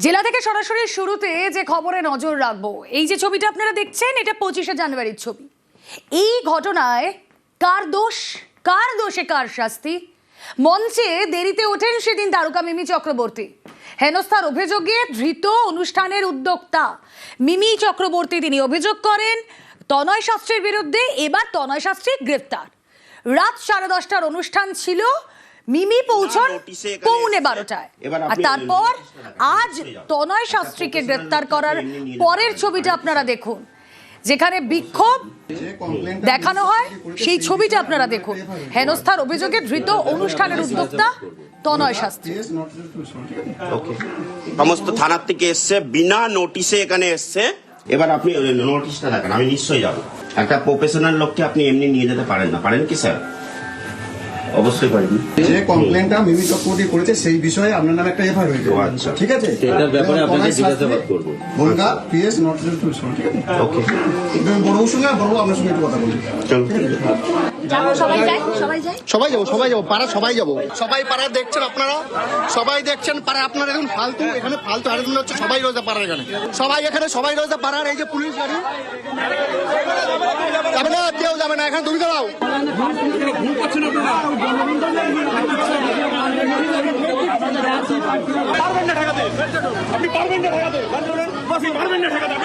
জেলা থেকে সরাসরি শুরুতে যে খবরে নজর রাখবো, এই যে ছবিটা আপনারা দেখছেন, এটা 25শে জানুয়ারির ছবি। এই ঘটনায় কার দোষ, কার দোষে কার শাস্তি? মঞ্চে দেরিতে ওঠেন সেদিন তারকা মিমি চক্রবর্তী। হেনস্থার অভিযোগে ধৃত অনুষ্ঠানের উদ্যোক্তা মিমি চক্রবর্তী। তিনি অভিযোগ করেন তনয় শাস্ত্রীর বিরুদ্ধে। এবার তনয় শাস্ত্রী গ্রেফতার। রাত 10:30টার অনুষ্ঠান ছিল, মিমি পৌঁছন 11:15টায়। আর তারপর আজ তনয় শাস্ত্রীকে গ্রেফতার করার পরের ছবিটা আপনারা দেখুন, যেখানে বিক্ষোভ দেখানো হয়, সেই ছবিটা আপনারা দেখুন। হেনস্থার অভিযোগে ধৃত অনুষ্ঠানের উদ্যোক্তা তনয় শাস্ত্রী। সমস্ত থানার থেকে এসছে, বিনা নোটিশে এখানে এসছে। এবার আপনি নোটিশটা দেখেন, আমি নিশ্চয়ই যাবো। একটা প্রফেশনাল লোককে আপনি এমনি নিয়ে যেতে পারেন না, পারেন কি স্যার? অবশ্যই পারেন। যে কমপ্লেনটা মিমি চক্রবর্তী করেছে সেই বিষয়ে আপনার নামে একটা এফআইআর হয়েছে। আচ্ছা, ঠিক আছে, এটার ব্যাপারে আপনাকে জিজ্ঞাসাবাদ করব। বলগা পিএস নট টুলসন, ঠিক আছে? ওকে, বড়বাবুর সঙ্গে বড়বাবু আপনার সঙ্গে একটু কথা বলি। চল। সবাই যাবো পাড়া, সবাই যাবো, সবাই পাড়া দেখছেন আপনারা, সবাই দেখছেন পাড়া। আপনারা দেখুন ফালতু, এখানে ফালতু আরেকজন হচ্ছে, সবাই রয়েছে পাড়ার এখানে, সবাই রয়েছে পাড়ার। এই যে পুলিশ গাড়ি যাবে না, কেউ যাবে না এখানে, তুমি দাঁড়াও। পারবেন না ঠেকাতে, আপনি পারবেন না ঠেকাতে, পারবেন না ঠেকাতে।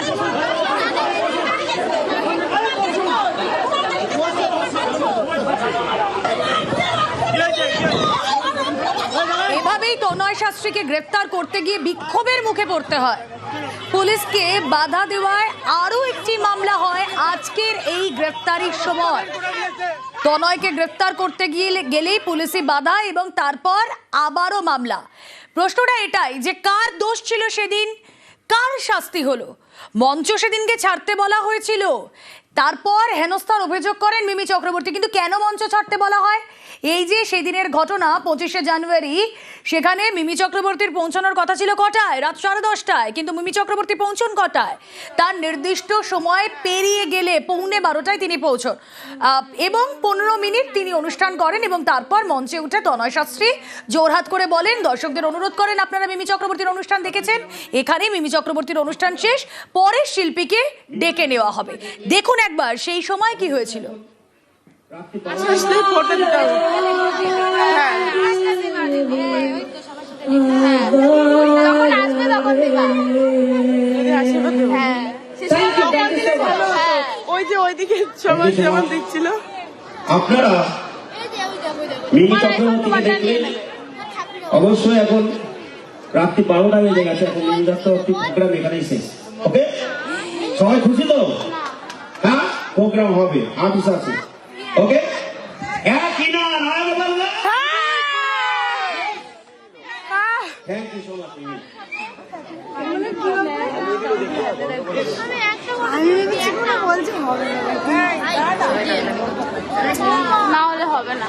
এভাবেই তনয় শাস্ত্রীকে গ্রেফতার করতে গিয়ে বিক্ষোভের মুখে পড়তে হয়। পুলিশকে বাধা দেওয়ায় আরো একটি মামলা হয় আজকের এই গ্রেফতারির সময়। তনয়কে গ্রেফতার করতে গেলেই পুলিশি বাধা এবং তারপর আবারও মামলা। প্রশ্নটা এটাই যে কার দোষ ছিল সেদিন, কার শাস্তি হলো? মঞ্চ সেদিনকে ছাড়তে বলা হয়েছিল, তারপর হেনস্থার অভিযোগ করেন মিমি চক্রবর্তী। কিন্তু কেন মঞ্চ ছাড়তে বলা হয়? এই যে সেদিনের ঘটনা 25শে জানুয়ারি, সেখানে মিমি চক্রবর্তীর পৌঁছানোর কথা ছিল কটায়? রাত 10:30টায়। কিন্তু মিমি চক্রবর্তী পৌঁছন কটায়? তার নির্দিষ্ট সময় পেরিয়ে গেলে 11:15টায় তিনি পৌঁছন এবং 15 মিনিট তিনি অনুষ্ঠান করেন এবং তারপর মঞ্চে উঠে তনয় শাস্ত্রী জোরহাত করে বলেন, দর্শকদের অনুরোধ করেন, আপনারা মিমি চক্রবর্তীর অনুষ্ঠান দেখেছেন, এখানেই মিমি চক্রবর্তীর অনুষ্ঠান শেষ, পরের শিল্পীকে ডেকে নেওয়া হবে। দেখুন একবার সেই সময় কি হয়েছিল। ওই যে ওইদিকে সবাই যেমন দেখছিল, আপনারা মিমি চক্রবর্তীকে দেখলেন। অবশ্যই এখন রাত্রি 12টা বেজে গেছে, এখন মিমি চক্রবর্তী প্রোগ্রাম এখানেই শেষ। ওকে, সবাই খুশি তো? হ্যাঁ, প্রোগ্রাম হবে, আর্টিস্ট আছে। ওকে, একই না নারায়ণ বললে। Thank you so much. না হলে হবে না।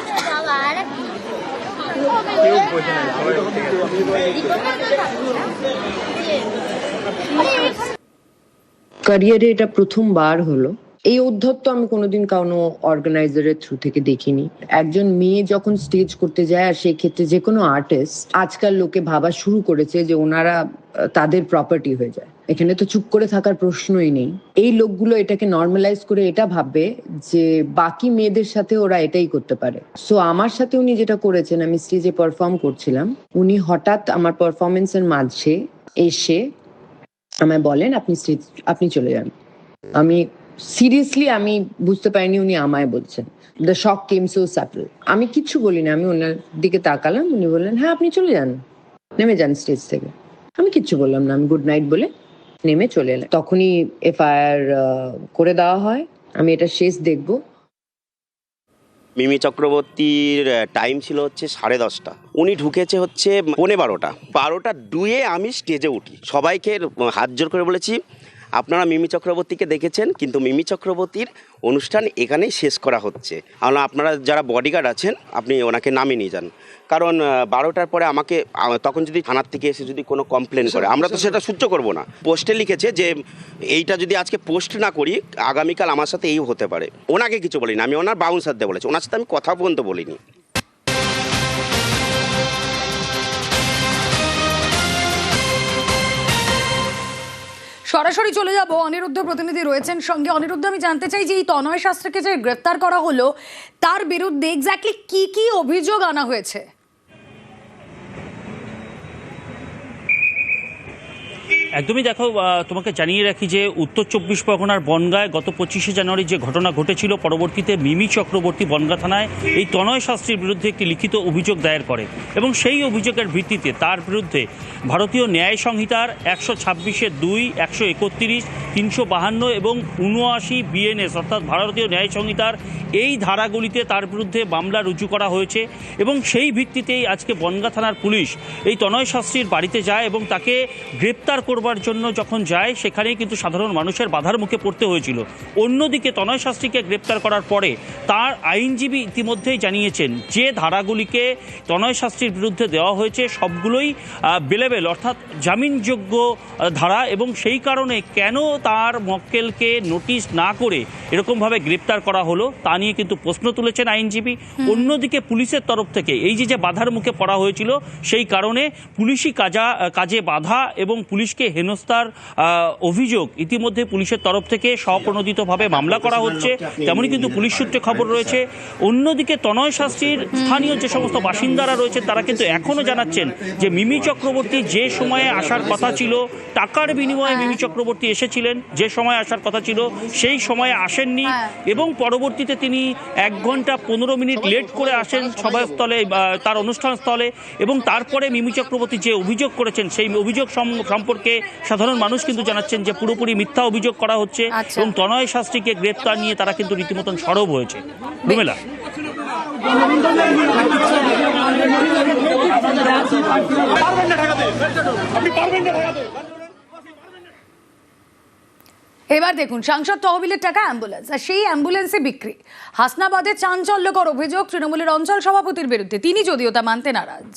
ক্যারিয়ারে এটা প্রথমবার হলো। এই উদ্ধত্ত আমি কোনোদিন কোনো অর্গানাইজারের থ্রু থেকে দেখিনি। একজন মেয়ে যখন স্টেজ করতে যায়, আর সেই ক্ষেত্রে যে কোনো আর্টিস্ট, আজকাল লোকে ভাবা শুরু করেছে যে ওনারা তাদের প্রপার্টি হয়ে যায়। এখানে তো চুপ করে থাকার প্রশ্নই নেই। এই লোকগুলো এটাকে নর্মালাইজ করে এটা ভাববে যে বাকি মেয়েদের সাথে ওরা এটাই করতে পারে। সো আমার সাথে উনি যেটা করেছেন, আমি স্টেজে পারফর্ম করছিলাম, উনি হঠাৎ আমার পারফরমেন্সের মাঝে এসে আমায় বলেন আপনি চলে যান। আমি সিরিয়াসলি আমি বুঝতে পারিনি উনি আমায় বলছেন। The shock came so subtle. আমি কিচ্ছু বলিনি, আমি ওনার দিকে তাকালাম, উনি বললেন হ্যাঁ আপনি চলে যান, নেমে যান স্টেজ থেকে। আমি কিচ্ছু বললাম না, আমি গুড নাইট বলে নেমে চলে এলাম। তখনই এফআইআর করে দেওয়া হয়। আমি এটা শেষ দেখবো। মিমি চক্রবর্তীর টাইম ছিল হচ্ছে 10:30। উনি ঢুকেছে হচ্ছে 12:15। 12:02 আমি স্টেজে উঠি। সবাইকে হাত জোর করে বলেছি, আপনারা মিমি চক্রবর্তীকে দেখেছেন, কিন্তু মিমি চক্রবর্তীর অনুষ্ঠান এখানেই শেষ করা হচ্ছে। আপনারা যারা বডিগার্ড আছেন, আপনি ওনাকে নামিয়ে নিয়ে যান। কারণ 12টার পরে আমাকে তখন যদি থানার থেকে এসে যদি কোনো কমপ্লেন করে, আমরা তো সেটা সহ্য করব না। পোস্টে লিখেছে যে এইটা যদি আজকে পোস্ট না করি, আগামীকাল আমার সাথে এই হতে পারে। ওনাকে কিছু বলিনি, আমি ওনার বাউন্সারদের বলেছি, ওনার সাথে আমি কথা পর্যন্ত বলিনি। সরাসরি চলে যাব, অনিরুদ্ধ প্রতিনিধি রয়েছেন সঙ্গে। অনিরুদ্ধ, আমি জানতে চাই যে এই তনয় শাস্ত্রীকে যে গ্রেফতার করা হলো তার বিরুদ্ধে এক্স্যাক্টলি কি কি অভিযোগ আনা হয়েছে? একদমই দেখো, তোমাকে জানিয়ে রাখি যে উত্তর 24 পরগনার বনগাঁয় গত 25শে জানুয়ারি যে ঘটনা ঘটেছিল, পরবর্তীতে মিমি চক্রবর্তী বনগাঁ থানায় এই তনয় শাস্ত্রীর বিরুদ্ধে একটি লিখিত অভিযোগ দায়ের করে এবং সেই অভিযোগের ভিত্তিতে তার বিরুদ্ধে ভারতীয় ন্যায় সংহিতার 126(2), 131, 352 এবং 79 BNS অর্থাৎ ভারতীয় ন্যায় সংহিতার এই ধারাগুলিতে তার বিরুদ্ধে মামলা রুজু করা হয়েছে এবং সেই ভিত্তিতেই আজকে বনগাঁ থানার পুলিশ এই তনয় শাস্ত্রীর বাড়িতে যায় এবং তাকে গ্রেপ্তার করবার জন্য যখন যায় সেখানেই কিন্তু সাধারণ মানুষের বাধার মুখে পড়তে হয়েছিল। অন্যদিকে তনয় শাস্ত্রীকে গ্রেপ্তার করার পরে তার আইনজীবী ইতিমধ্যেই জানিয়েছেন যে ধারাগুলিকে তনয় শাস্ত্রীর বিরুদ্ধে দেওয়া হয়েছে সবগুলোই বেলেবেল অর্থাৎ জামিনযোগ্য ধারা এবং সেই কারণে কেন তার মক্কেলকে নোটিশ না করে এরকমভাবে গ্রেপ্তার করা হলো তা নিয়ে কিন্তু প্রশ্ন তুলেছেন আইনজীবী। অন্যদিকে পুলিশের তরফ থেকে এই যে বাধার মুখে পড়া হয়েছিল সেই কারণে পুলিশি কাজে বাধা এবং পুলিশকে হেনস্থার অভিযোগ ইতিমধ্যে পুলিশের তরফ থেকে স্বপ্রণোদিতভাবে মামলা করা হচ্ছে, তেমনই কিন্তু পুলিশ সূত্রে খবর রয়েছে। অন্যদিকে তনয় শাস্ত্রীর স্থানীয় যে সমস্ত বাসিন্দারা রয়েছে তারা কিন্তু এখনও জানাচ্ছেন যে মিমি চক্রবর্তী যে সময়ে আসার কথা ছিল, টাকার বিনিময়ে মিমি চক্রবর্তী এসেছিলেন, যে সময় আসার কথা ছিল সেই সময়ে আসেননি এবং পরবর্তীতে তিনি 1 ঘন্টা 15 মিনিট লেট করে আসেন সভাস্থলে, তার অনুষ্ঠান স্থলে এবং তারপরে মিমি চক্রবর্তী যে অভিযোগ করেছেন সেই অভিযোগ সম্পর্কে সাধারণ মানুষ কিন্তু জানাচ্ছেন যে পুরোপুরি মিথ্যা অভিযোগ করা হচ্ছে এবং তনয় শাস্ত্রীকে গ্রেপ্তার নিয়ে তারা কিন্তু রীতিমতন সরব হয়েছে। রুমেলা, এবার দেখুন, সাংসদ তহবিলের টাকা অ্যাম্বুলেন্স আর সেই অ্যাম্বুলেন্সে বিক্রি। হাসনাবাদে চাঞ্চল্যকর অভিযোগ তৃণমূলের অঞ্চল সভাপতির বিরুদ্ধে, তিনি যদিও তা মানতে নারাজ।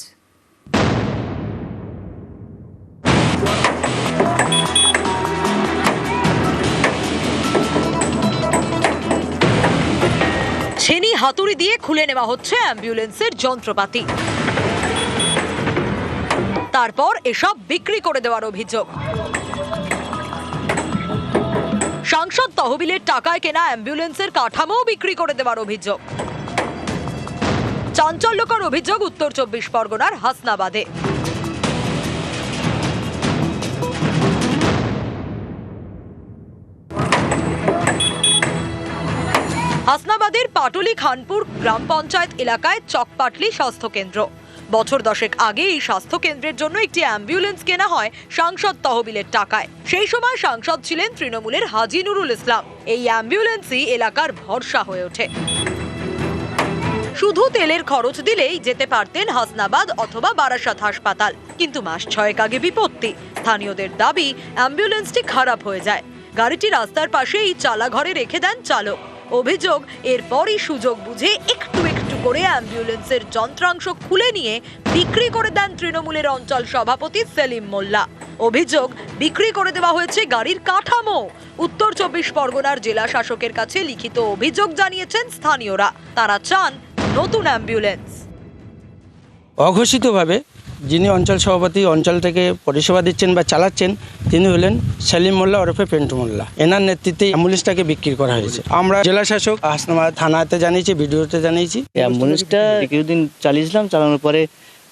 ছেনি হাতুড়ি দিয়ে খুলে নেওয়া হচ্ছে অ্যাম্বুলেন্সের যন্ত্রপাতি, তারপর এসব বিক্রি করে দেওয়ার অভিযোগ। সাংসদ তহবিলের টাকায় কেনা অ্যাম্বুলেন্সের কাঠামো বিক্রি করে দেওয়ার অভিযোগ। চাঞ্চল্যকর অভিযোগ উত্তর 24 পরগনার হাসনাবাদে। হাসনাবাদের পাটুলি খানপুর গ্রাম পঞ্চায়েত এলাকায় চকপাটলি স্বাস্থ্যকেন্দ্র। বছর 10 আগে এই স্বাস্থ্যকেন্দ্রের জন্য একটি অ্যাম্বুলেন্স কেনা হয় সাংসদ তহবিলের টাকায়। সেই সময় সাংসদ ছিলেন তৃণমূলের হাজি নুরুল ইসলাম। এই অ্যাম্বুলেন্সই এলাকার ভরসা হয়ে ওঠে। শুধু তেলের খরচ দিলেই যেতে পারতেন হাসনাবাদ অথবা বারাসাত হাসপাতাল, কিন্তু মাস 6 আগে বিপত্তি। স্থানীয়দের দাবি অ্যাম্বুলেন্সটি খারাপ হয়ে যায়, গাড়িটি রাস্তার পাশেই চালা ঘরে রেখে দেন চালক। অভিযোগ, এরপরই সুযোগ বুঝে একটু করে অ্যাম্বুলেন্সের যন্ত্রাংশ খুলে নিয়ে বিক্রি করে দেন তৃণমূলের অঞ্চল সভাপতি সেলিম মোল্লা। অভিযোগ, বিক্রি করে দেওয়া হয়েছে গাড়ির কাঠামো। উত্তর 24 পরগনার জেলা শাসকের কাছে লিখিত অভিযোগ জানিয়েছেন স্থানীয়রা। তারা চান নতুন অ্যাম্বুলেন্স। অঘোষিতভাবে যিনি অঞ্চল সভাপতি অঞ্চল থেকে পরিষেবা দিচ্ছেন বা চালাচ্ছেন তিনি হলেন সেলিম মোল্লা ওরফে পেন্টু মোল্লা। এনার নেতৃত্বে অ্যাম্বুলেন্সটাকে বিক্রি করা হয়েছে। আমরা জেলা শাসক হাসনাবাদ থানাতে জানিয়েছি, ভিডিওতে জানিয়েছি। অ্যাম্বুলেন্সটা কিছুদিন চালিয়েছিলাম, চালানোর পরে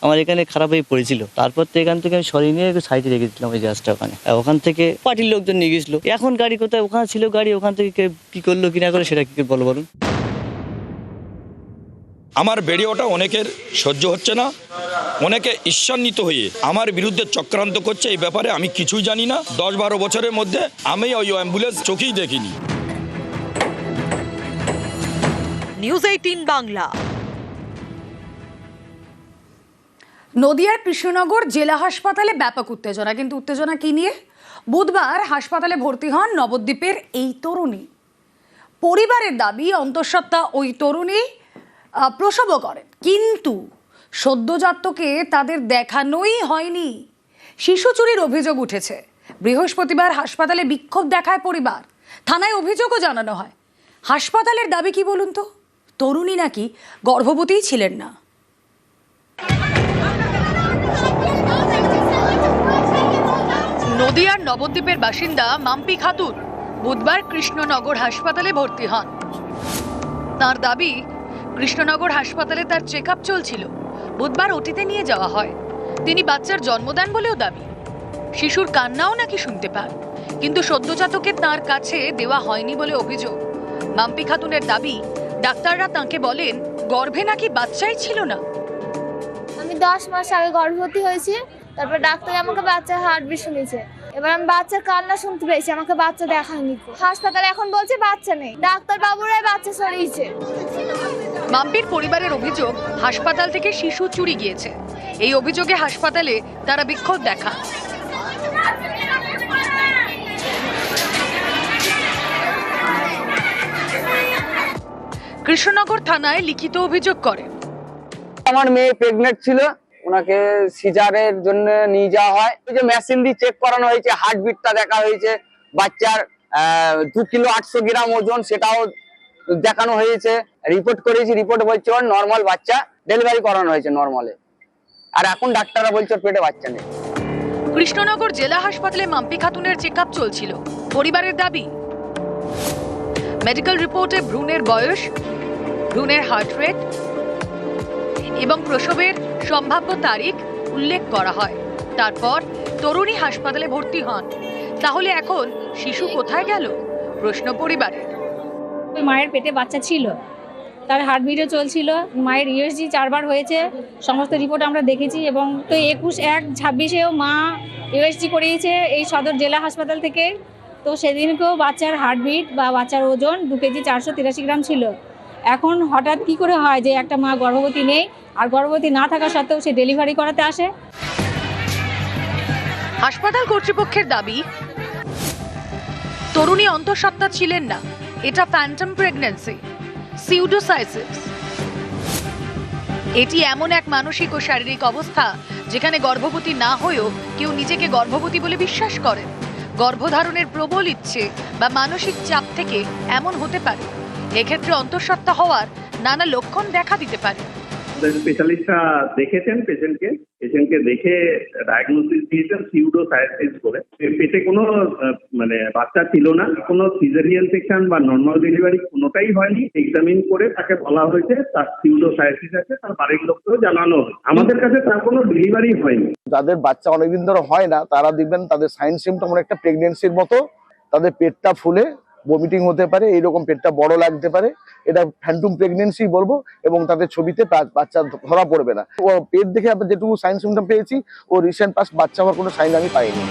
আমার এখানে খারাপ হয়ে পড়েছিল। তারপর তো এখান থেকে আমি সরিয়ে নিয়ে সাইডে রেখেছিলাম ওই গাছটা ওখানে। ওখান থেকে পার্টির লোকজন নিয়ে গেছিল। এখন গাড়ি কোথায়, ওখানে ছিল গাড়ি, ওখান থেকে কি করলো কিনা করে সেটা কি বলুন। আমার বেড়ে ওঠা অনেকের সহ্য হচ্ছে না, অনেকে ঈর্ষান্বিত হয়ে আমার বিরুদ্ধে চক্রান্ত করছে। এই ব্যাপারে আমি কিছুই জানি না। 10-12 বছরের মধ্যে আমি ওই অ্যাম্বুলেন্স চোখেই দেখিনি। নিউজ 18 বাংলা। নদিয়ার কৃষ্ণনগর জেলা হাসপাতালে ব্যাপক উত্তেজনা, কিন্তু উত্তেজনা কি নিয়ে? বুধবার হাসপাতালে ভর্তি হন নবদ্বীপের এই তরুণী। পরিবারের দাবি অন্তঃসত্ত্বা ওই তরুণী প্রসবও করেন, কিন্তু সদ্যজাতকে তাদের দেখানোই হয়নি। শিশু চুরির অভিযোগ উঠেছে। বৃহস্পতিবার হাসপাতালে বিক্ষোভ দেখায় পরিবার, থানায় অভিযোগও জানানো হয়। হাসপাতালের দাবি কি বলুন তো? তরুণী নাকি গর্ভবতীই ছিলেন না। নদিয়ার নবদ্বীপের বাসিন্দা মাম্পি খাতুন বুধবার কৃষ্ণনগর হাসপাতালে ভর্তি হন। তার দাবি, কৃষ্ণনগর হাসপাতালে তার চেকআপ চলছিল, বুধবার ওটিতে নিয়ে যাওয়া হয়। তিনি বাচ্চার জন্ম দেন বলেও দাবি। শিশুর কান্নাও নাকি শুনতে পান, কিন্তু সদ্যজাতকে তার কাছে দেওয়া হয়নি বলে অভিযোগ। মাম্পি খাতুনের দাবি, ডাক্তাররা তাঁকে বলেন গর্ভে নাকি বাচ্চাই ছিল না। আমি 10 মাস আগে গর্ভবতী হয়েছি, তারপর ডাক্তার আমাকে বাচ্চার হার্টবিট শুনেছে। এবার আমি বাচ্চার কান্না শুনতে পেয়েছি, আমাকে বাচ্চা দেখায়নি। হাসপাতালে এখন বলছে বাচ্চা নেই, ডাক্তার বাবুরাই বাচ্চা সরিয়েছে। মাম্পির পরিবারের অভিযোগ, হাসপাতাল থেকে শিশু চুরি গিয়েছে। এই অভিযোগে হাসপাতালে তারা বিক্ষোভ দেখান। কৃষ্ণনগর থানায় লিখিত অভিযোগ করে। আমার মেয়ে প্রেগনেন্ট ছিল, ওনাকে সিজারের জন্য নিয়ে যাওয়া হয়। ওই যে মেশিন দিয়ে চেক করানো হয়েছে, হার্টবিটটা দেখা হয়েছে, বাচ্চার 2 কিলো 800 গ্রাম ওজন, সেটাও দেখানো হয়েছে। রিপোর্ট করেছি, রিপোর্ট বলছে ওর নর্মাল বাচ্চা, ডেলিভারি করানো হয়েছে নর্মালে। আর এখন ডাক্তাররা বলছে পেটে বাচ্চা নেই। কৃষ্ণনগর জেলা হাসপাতালে মাম্পি খাতুনের চেকআপ চলছিল। পরিবারের দাবি, মেডিকেল রিপোর্টে ভ্রূণের বয়স, ভ্রূণের হার্ট রেট এবং প্রসবের সম্ভাব্য তারিখ উল্লেখ করা হয়। তারপর তরুণী হাসপাতালে ভর্তি হন। তাহলে এখন শিশু কোথায় গেল, প্রশ্ন পরিবারের। মায়ের পেটে বাচ্চা ছিল, তার হার্টবিটও চলছিল, মায়ের ইউএসজি 4 বার হয়েছে, সমস্ত রিপোর্ট আমরা দেখেছি। এবং তো 21/1/26-এও মা ইউএসজি করিয়েছে এই সদর জেলা হাসপাতাল থেকে। তো সেদিনকেও বাচ্চার হার্টবিট বা বাচ্চার ওজন 2 কেজি 483 গ্রাম ছিল। এখন হঠাৎ কি করে হয় যে একটা মা গর্ভবতী নেই, আর গর্ভবতী না থাকা সত্ত্বেও সে ডেলিভারি করাতে আসে? হাসপাতাল কর্তৃপক্ষের দাবি, তরুণী অন্তঃসত্ত্বা ছিলেন না, এটা ফ্যান্টম প্রেগন্যান্সি, সিউডোসাইসিস। এটি এমন এক মানসিক ও শারীরিক অবস্থা যেখানে গর্ভবতী না হয়েও কেউ নিজেকে গর্ভবতী বলে বিশ্বাস করেন। গর্ভধারণের প্রবল ইচ্ছে বা মানসিক চাপ থেকে এমন হতে পারে। এক্ষেত্রে অন্তঃসত্ত্বা হওয়ার নানা লক্ষণ দেখা দিতে পারে। স্পেশালিস্টরা দেখেছেন পেশেন্টকে দেখে ডায়াগনোসিস দিয়েছেন সিউডোসাইসিস করে। পেটে কোনো বাচ্চা ছিল না, কোনো সিজারিয়ান সেকশন বা নর্মাল ডেলিভারি কোনোটাই হয়নি। এক্সামিন করে তাকে বলা হয়েছে তার সিউডোসাইসিস আছে, তার বাড়ির লোককেও জানানো হয়। আমাদের কাছে তার কোনো ডেলিভারি হয়নি। যাদের বাচ্চা অনেকদিন ধরে হয় না, তারা দেখবেন তাদের সাইন সিমটম একটা প্রেগনেন্সির মতো, তাদের পেটটা ফুলে ভমিটিং হতে পারে, এইরকম পেটটা বড় লাগতে পারে, এটা ফ্যান্টম প্রেগনেন্সি বলবো। এবং তাদের ছবিতে বাচ্চা ধরা পড়বে না। ও পেট দেখে আমরা যেটুকু সাইন সিমটম পেয়েছি, ও রিসেন্ট পাস্ট বাচ্চা হওয়ার কোনো সাইন আমি পাইনি।